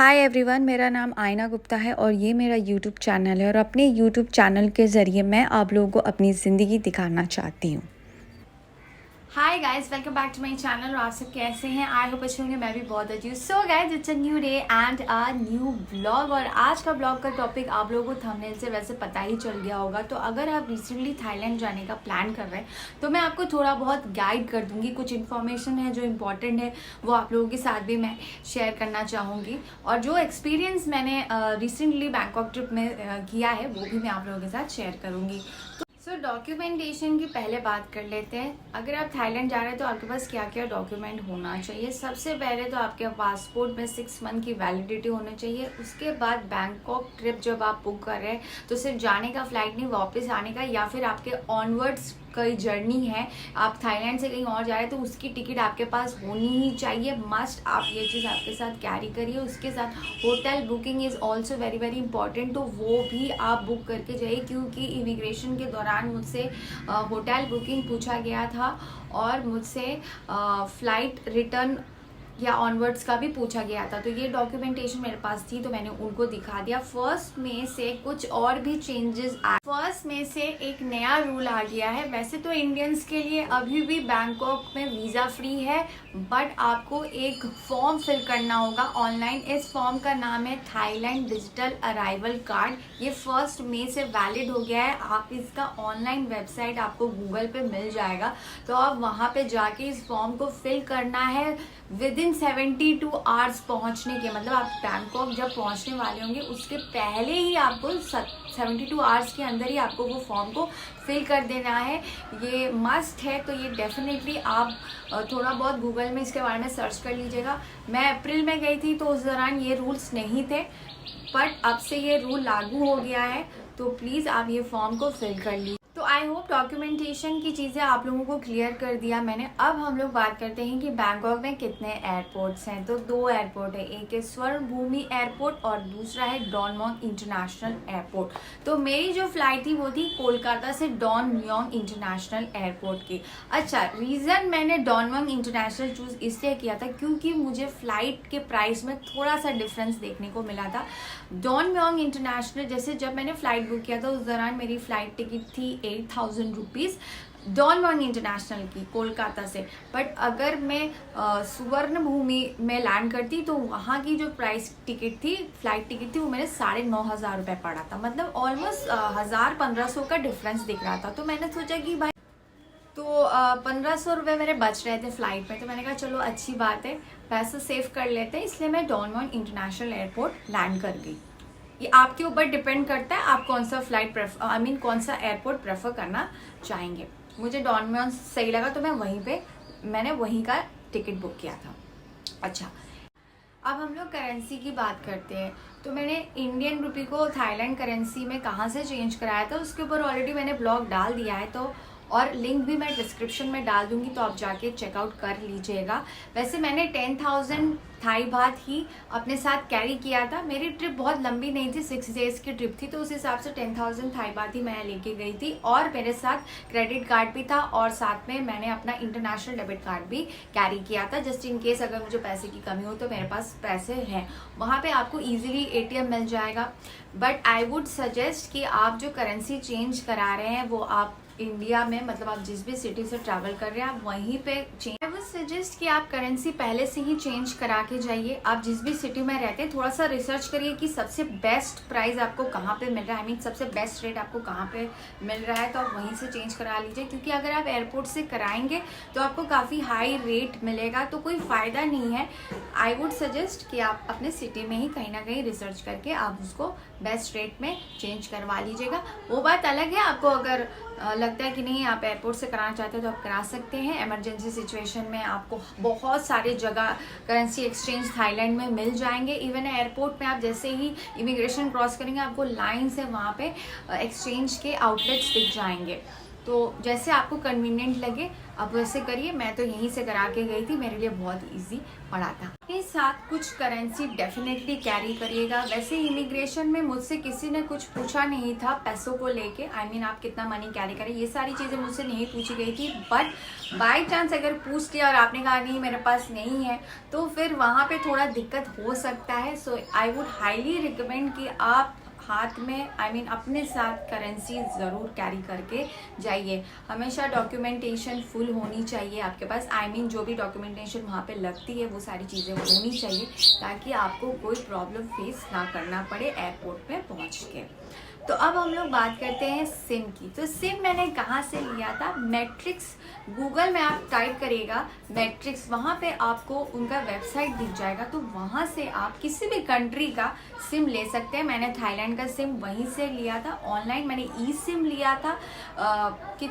Hi everyone, मेरा नाम आयना गुप्ता है और ये मेरा यूट्यूब चैनल है और अपने यूट्यूब चैनल के ज़रिए मैं आप लोगों को अपनी ज़िंदगी दिखाना चाहती हूँ। Hi guys, welcome back to my channel. और आप सब कैसे हैं? आई होप अच्छे होंगे। मैं भी बहुत अच्छी हूँ। So guys, it's a new day and a new blog. और आज का ब्लॉग का टॉपिक आप लोगों को थंबनेल से वैसे पता ही चल गया होगा। तो अगर आप रिसेंटली थाईलैंड जाने का प्लान कर रहे हैं तो मैं आपको थोड़ा बहुत गाइड कर दूंगी। कुछ इन्फॉर्मेशन है जो इम्पॉर्टेंट है वो आप लोगों के साथ भी मैं शेयर करना चाहूँगी। और जो एक्सपीरियंस मैंने रिसेंटली बैंकॉक ट्रिप में किया है वो भी मैं आप लोगों के साथ शेयर करूँगी। सो डॉक्यूमेंटेशन की पहले बात कर लेते हैं। अगर आप थाईलैंड जा रहे हैं तो आपके पास क्या क्या डॉक्यूमेंट होना चाहिए। सबसे पहले तो आपके पासपोर्ट में 6 मंथ की वैलिडिटी होनी चाहिए। उसके बाद बैंकॉक ट्रिप जब आप बुक कर रहे हैं तो सिर्फ जाने का फ्लाइट नहीं, वापस आने का या फिर आपके ऑनवर्ड्स कई जर्नी है, आप थाईलैंड से कहीं और जा रहे हैं तो उसकी टिकट आपके पास होनी ही चाहिए। मस्ट आप ये चीज़ आपके साथ कैरी करिए। उसके साथ hotel booking is also very very important, तो वो भी आप बुक करके जाइए क्योंकि इमिग्रेशन के दौरान मुझसे होटल बुकिंग पूछा गया था और मुझसे फ़्लाइट रिटर्न या ऑनवर्ड्स का भी पूछा गया था। तो ये डॉक्यूमेंटेशन मेरे पास थी तो मैंने उनको दिखा दिया। फर्स्ट में से कुछ और भी चेंजेस आए। फर्स्ट में से एक नया रूल आ गया है। वैसे तो इंडियंस के लिए अभी भी बैंकॉक में वीज़ा फ्री है, बट आपको एक फॉर्म फिल करना होगा ऑनलाइन। इस फॉर्म का नाम है थाईलैंड डिजिटल अराइवल कार्ड। ये 1 मई से वैलिड हो गया है। आप इसका ऑनलाइन वेबसाइट आपको गूगल पे मिल जाएगा, तो आप वहाँ पे जाके इस फॉर्म को फिल करना है। विद इन 72 आवर्स पहुंचने के, मतलब आप बैंकॉक जब पहुंचने वाले होंगे उसके पहले ही आपको 72 आवर्स के अंदर ही आपको वो फॉर्म को फिल कर देना है। ये मस्ट है, तो ये डेफिनेटली आप थोड़ा बहुत गूगल में इसके बारे में सर्च कर लीजिएगा। मैं अप्रैल में गई थी तो उस दौरान ये रूल्स नहीं थे, बट अब से ये रूल लागू हो गया है, तो प्लीज़ आप ये फॉर्म को फिल कर लीजिए। तो आई होप डॉक्यूमेंटेशन की चीज़ें आप लोगों को क्लियर कर दिया मैंने। अब हम लोग बात करते हैं कि बैंकॉक में कितने एयरपोर्ट्स हैं। तो 2 एयरपोर्ट है, एक है स्वर्ण भूमि एयरपोर्ट और दूसरा है डॉन मुआंग इंटरनेशनल एयरपोर्ट। तो मेरी जो फ्लाइट थी वो थी कोलकाता से डॉन मुआंग इंटरनेशनल एयरपोर्ट की। अच्छा, रीज़न मैंने डॉन मुआंग इंटरनेशनल चूज़ इसलिए किया था क्योंकि मुझे फ़्लाइट के प्राइस में थोड़ा सा डिफरेंस देखने को मिला था। डॉन मुआंग इंटरनेशनल, जैसे जब मैंने फ़्लाइट बुक किया था उस दौरान मेरी फ़्लाइट टिकट थी 8,000 रुपीज़ डॉन मुआंग इंटरनेशनल की कोलकाता से। बट अगर मैं सुवर्ण भूमि में लैंड करती तो वहाँ की जो प्राइस टिकट थी, फ्लाइट टिकट थी, वो मेरे 9,500 रुपये पड़ा था। मतलब ऑलमोस्ट 1,000-1,500 का डिफरेंस दिख रहा था। तो मैंने सोचा कि भाई, तो 1,500 रुपये मेरे बच रहे थे फ़्लाइट में, तो मैंने कहा चलो अच्छी बात है, पैसे सेव कर लेते हैं। इसलिए मैं Don Mueang international airport land कर गई। ये आपके ऊपर डिपेंड करता है आप कौन सा फ्लाइट कौन सा एयरपोर्ट प्रेफर करना चाहेंगे। मुझे डॉन मुआंग सही लगा तो मैंने वहीं का टिकट बुक किया था। अच्छा, अब हम लोग करेंसी की बात करते हैं। तो मैंने इंडियन रुपी को थाईलैंड करेंसी में कहाँ से चेंज कराया था उसके ऊपर ऑलरेडी मैंने ब्लॉग डाल दिया है, तो और लिंक भी मैं डिस्क्रिप्शन में डाल दूंगी, तो आप जाके चेकआउट कर लीजिएगा। वैसे मैंने 10,000 थाई बात ही अपने साथ कैरी किया था। मेरी ट्रिप बहुत लंबी नहीं थी, 6 डेज की ट्रिप थी, तो उस हिसाब से 10,000 थाई बात ही मैं लेके गई थी। और मेरे साथ क्रेडिट कार्ड भी था और साथ में मैंने अपना इंटरनेशनल डेबिट कार्ड भी कैरी किया था, जस्ट इन केस अगर मुझे पैसे की कमी हो तो मेरे पास पैसे हैं। वहाँ पे आपको ईजिली ATM मिल जाएगा। बट आई वुड सजेस्ट कि आप जो करेंसी चेंज करा रहे हैं वो आप इंडिया में, मतलब आप जिस भी सिटी से ट्रैवल कर रहे हैं आप वहीं पे चेंज। आई वुड सजेस्ट कि आप करेंसी पहले से ही चेंज करा के जाइए। आप जिस भी सिटी में रहते हैं थोड़ा सा रिसर्च करिए कि सबसे बेस्ट प्राइस आपको कहाँ पे मिल रहा है, सबसे बेस्ट रेट आपको कहाँ पे मिल रहा है, तो आप वहीं से चेंज करा लीजिए। क्योंकि अगर आप एयरपोर्ट से कराएंगे तो आपको काफ़ी हाई रेट मिलेगा, तो कोई फ़ायदा नहीं है। आई वुड सजेस्ट कि आप अपने सिटी में ही कहीं ना कहीं रिसर्च करके आप उसको बेस्ट रेट में चेंज करवा लीजिएगा। वो बात अलग है, आपको अगर लगता है कि नहीं आप एयरपोर्ट से कराना चाहते हो तो आप करा सकते हैं। इमरजेंसी सिचुएशन में आपको बहुत सारे जगह करेंसी एक्सचेंज थाईलैंड में मिल जाएंगे। इवन एयरपोर्ट में आप जैसे ही इमिग्रेशन क्रॉस करेंगे आपको लाइन से वहाँ पे एक्सचेंज के आउटलेट्स दिख जाएंगे। तो जैसे आपको कन्वीनियंट लगे आप वैसे करिए। मैं तो यहीं से करा के गई थी, मेरे लिए बहुत इजी पड़ा था। के साथ कुछ करेंसी डेफिनेटली कैरी करिएगा। वैसे इमिग्रेशन में मुझसे किसी ने कुछ पूछा नहीं था पैसों को लेके, आई मीन आप कितना मनी कैरी करें, ये सारी चीज़ें मुझसे नहीं पूछी गई थी। बट बाय चांस अगर पूछ लिया और आपने कहा नहीं मेरे पास नहीं है, तो फिर वहाँ पे थोड़ा दिक्कत हो सकता है। सो आई वुड हाईली रिकमेंड कि आप हाथ में आई मीन अपने साथ करेंसी ज़रूर कैरी करके जाइए। हमेशा डॉक्यूमेंटेशन फुल होनी चाहिए आपके पास, आई मीन जो भी डॉक्यूमेंटेशन वहाँ पे लगती है वो सारी चीज़ें होनी चाहिए, ताकि आपको कोई प्रॉब्लम फेस ना करना पड़े एयरपोर्ट में पहुँच के। तो अब हम लोग बात करते हैं सिम की। तो सिम मैंने कहाँ से लिया था? मैट्रिक्स, गूगल में आप टाइप करिएगा मैट्रिक्स, वहाँ पे आपको उनका वेबसाइट दिख जाएगा। तो वहाँ से आप किसी भी कंट्री का सिम ले सकते हैं। मैंने थाईलैंड का सिम वहीं से लिया था ऑनलाइन, मैंने ई सिम लिया था। कि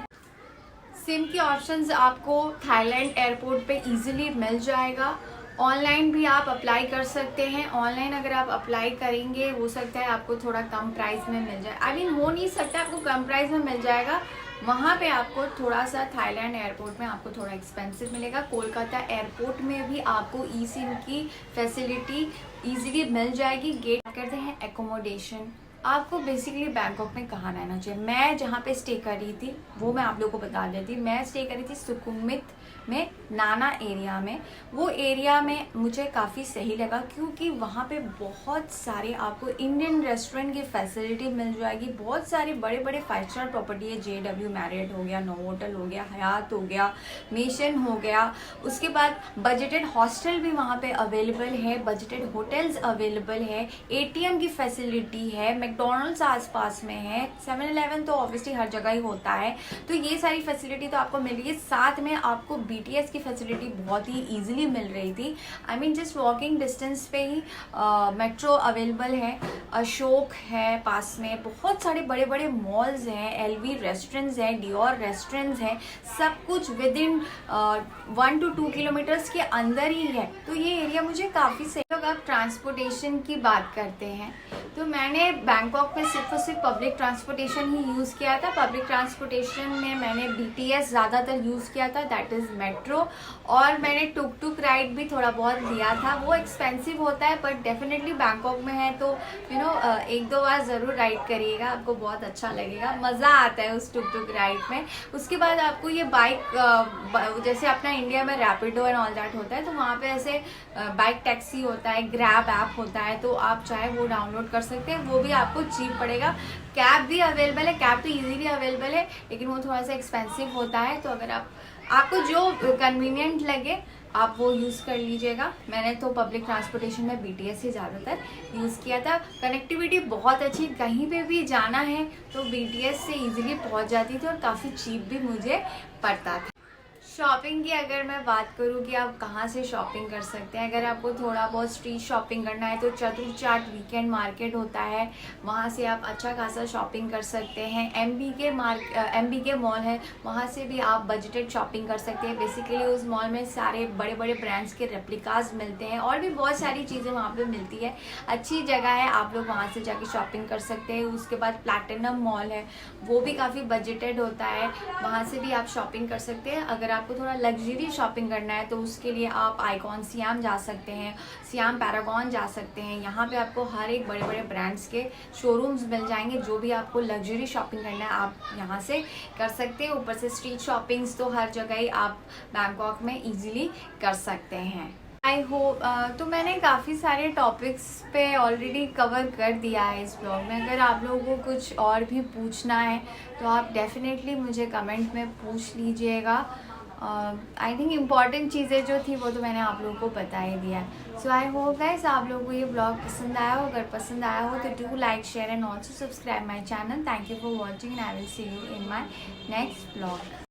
सिम की ऑप्शंस आपको थाईलैंड एयरपोर्ट पे इजीली मिल जाएगा। ऑनलाइन भी आप अप्लाई कर सकते हैं। ऑनलाइन अगर आप अप्लाई करेंगे हो सकता है आपको थोड़ा कम प्राइस में मिल जाए, आई मीन हो नहीं सकता आपको कम प्राइस में मिल जाएगा। वहाँ पे आपको थोड़ा सा थाईलैंड एयरपोर्ट में आपको थोड़ा एक्सपेंसिव मिलेगा। कोलकाता एयरपोर्ट में भी आपको ई सिम की फैसिलिटी ईजीली मिल जाएगी। गेट करते हैं एकोमोडेशन। आपको बेसिकली बैंकॉक में कहाँ रहना चाहिए? मैं जहाँ पे स्टे कर रही थी वो मैं आप लोगों को बता देती। मैं स्टे कर रही थी सुकुमित में, नाना एरिया में। वो एरिया में मुझे काफ़ी सही लगा, क्योंकि वहाँ पे बहुत सारे आपको इंडियन रेस्टोरेंट की फैसिलिटी मिल जाएगी। बहुत सारे बड़े बड़े 5 स्टार प्रॉपर्टी है, JW मैरियट हो गया, नोवोटल हो गया, हयात हो गया, मेशन हो गया। उसके बाद बजटेड हॉस्टल भी वहाँ पे अवेलेबल है, बजटेड होटल्स अवेलेबल है, ATM की फैसिलिटी है, मैकडोनल्ड्स आसपास में है, 7-Eleven तो ऑब्वियसली हर जगह ही होता है। तो ये सारी फैसिलिटी तो आपको मिल रही है। साथ में आपको BTS की फैसिलिटी बहुत ही ईजिली मिल रही थी, I mean just walking distance पे ही मेट्रो अवेलेबल है, अशोक है पास में, बहुत सारे बड़े बड़े मॉल्स हैं, LV रेस्टोरेंट्स हैं, डियोर रेस्टोरेंट्स हैं, सब कुछ विद इन 1 to 2 किलोमीटर्स के अंदर ही है। तो ये एरिया मुझे काफ़ी सही लगा। अब ट्रांसपोर्टेशन की बात करते हैं, तो मैंने बैंकॉक में सिर्फ और सिर्फ पब्लिक ट्रांसपोर्टेशन ही यूज़ किया था। पब्लिक ट्रांसपोर्टेशन में मैंने BTS ज़्यादातर यूज़ किया था, दैट इज़ मेट्रो, और मैंने टुक टुक राइड भी थोड़ा बहुत लिया था। वो एक्सपेंसिव होता है बट डेफिनेटली बैंकॉक में है तो एक दो बार ज़रूर राइड करिएगा, आपको बहुत अच्छा लगेगा, मज़ा आता है उस टुक टुक राइड में। उसके बाद आपको ये बाइक, जैसे अपना इंडिया में रैपिडो एंड ऑल दैट होता है, तो वहाँ पे ऐसे बाइक टैक्सी होता है, ग्रैब ऐप होता है, तो आप चाहे वो डाउनलोड कर सकते हैं, वो भी आपको चीप पड़ेगा। कैब भी अवेलेबल है, कैब तो इजीली अवेलेबल है, लेकिन वो थोड़ा सा एक्सपेंसिव होता है। तो अगर आपको जो कन्वीनियंट लगे आप वो यूज़ कर लीजिएगा। मैंने तो पब्लिक ट्रांसपोर्टेशन में BTS ही ज़्यादातर यूज़ किया था। कनेक्टिविटी बहुत अच्छी, कहीं पे भी जाना है तो BTS से इजीली पहुंच जाती थी और काफ़ी चीप भी मुझे पड़ता था। शॉपिंग की अगर मैं बात करूँ कि आप कहाँ से शॉपिंग कर सकते हैं, अगर आपको थोड़ा बहुत स्ट्रीट शॉपिंग करना है तो चतुर चाट वीकेंड मार्केट होता है, वहाँ से आप अच्छा खासा शॉपिंग कर सकते हैं। MBK मॉल है, वहाँ से भी आप बजटेड शॉपिंग कर सकते हैं। बेसिकली उस मॉल में सारे बड़े बड़े ब्रांड्स के रेप्लिकाज मिलते हैं और भी बहुत सारी चीज़ें वहाँ पर मिलती है। अच्छी जगह है, आप लोग वहाँ से जाके शॉपिंग कर सकते हैं। उसके बाद प्लैटिनम मॉल है, वो भी काफ़ी बजटेड होता है, वहाँ से भी आप शॉपिंग कर सकते हैं। अगर आपको थोड़ा लग्जरी शॉपिंग करना है तो उसके लिए आप आइकॉन सियाम जा सकते हैं, सियाम पैरागॉन जा सकते हैं। यहाँ पे आपको हर एक बड़े बड़े ब्रांड्स के शोरूम्स मिल जाएंगे। जो भी आपको लग्जरी शॉपिंग करना है आप यहाँ से कर सकते हैं। ऊपर से स्ट्रीट शॉपिंग्स तो हर जगह ही आप बैंकॉक में इजीली कर सकते हैं। आई होप तो मैंने काफ़ी सारे टॉपिक्स पे ऑलरेडी कवर कर दिया है इस ब्लॉग में। अगर आप लोगों को कुछ और भी पूछना है तो आप डेफिनेटली मुझे कमेंट में पूछ लीजिएगा। आई थिंक इम्पॉर्टेंट चीज़ें जो थी वो तो मैंने आप लोगों को बता ही दिया। सो आई होप गाइस आप लोगों को ये ब्लॉग पसंद आया हो। अगर पसंद आया हो तो do like, share and also subscribe my channel. Thank you for watching and I will see you in my next blog.